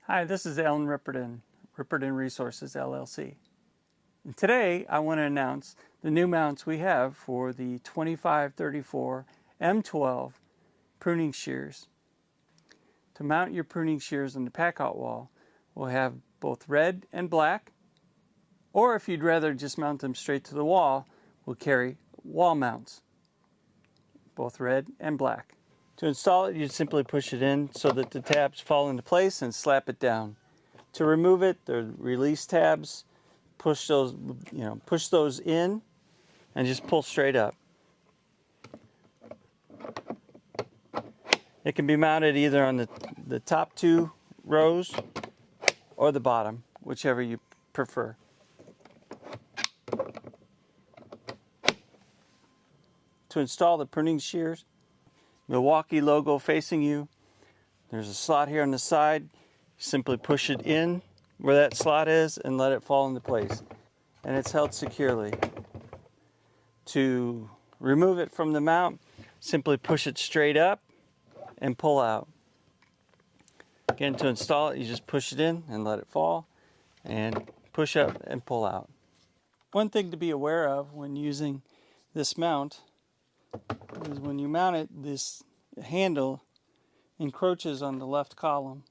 Hi, this is Alan Ripperton Resources LLC. And today I want to announce the new mounts we have for the 2534 M12 pruning shears. To mount your pruning shears on the Packout Wall, we'll have both red and black, or if you'd rather just mount them straight to the wall, we'll carry wall mounts, both red and black. To install it, you simply push it in so that the tabs fall into place and slap it down. To remove it, the release tabs, push those in and just pull straight up. It can be mounted either on the top two rows or the bottom, whichever you prefer. To install the pruning shears, Milwaukee logo facing you. There's a slot here on the side. Simply push it in where that slot is and let it fall into place. And it's held securely. To remove it from the mount, simply push it straight up and pull out. Again, to install it, you just push it in and let it fall and push up and pull out. One thing to be aware of when using this mount is when you mount it, this handle encroaches on the left column.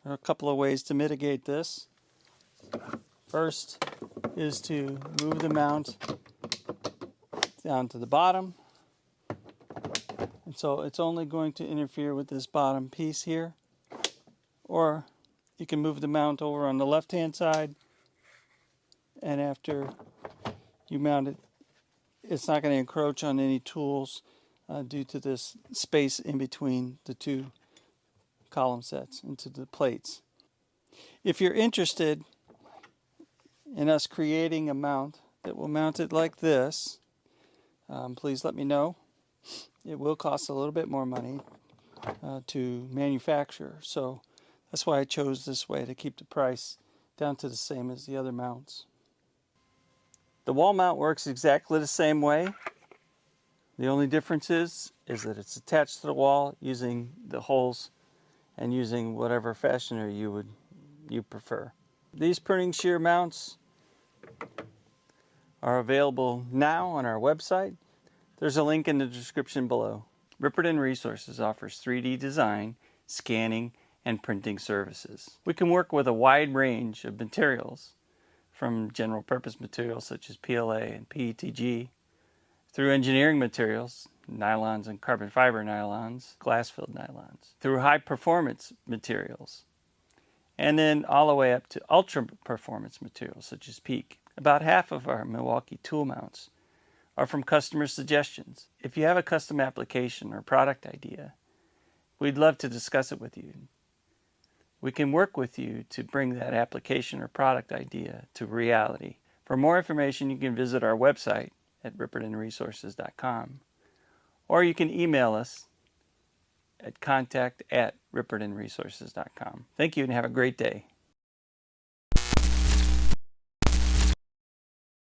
There are a couple of ways to mitigate this. First is to move the mount down to the bottom. And so it's only going to interfere with this bottom piece here. Or you can move the mount over on the left-hand side, and after you mount it, it's not going to encroach on any tools due to this space in between the two column sets into the plates. If you're interested in us creating a mount that will mount it like this, please let me know. It will cost a little bit more money to manufacture, so that's why I chose this way, to keep the price down to the same as the other mounts. The wall mount works exactly the same way. The only difference is that it's attached to the wall using the holes and using whatever fastener you prefer. These pruning shear mounts are available now on our website. There's a link in the description below. Ripperton Resources offers 3D design, scanning, and printing services. We can work with a wide range of materials, from general purpose materials such as PLA and PETG, through engineering materials, nylons and carbon fiber nylons, glass-filled nylons, through high performance materials, and then all the way up to ultra performance materials such as PEEK. About half of our Milwaukee tool mounts are from customer suggestions. If you have a custom application or product idea, we'd love to discuss it with you. We can work with you to bring that application or product idea to reality. For more information, you can visit our website at rippertonresources.com, or you can email us at contact@rippertonresources.com. Thank you and have a great day.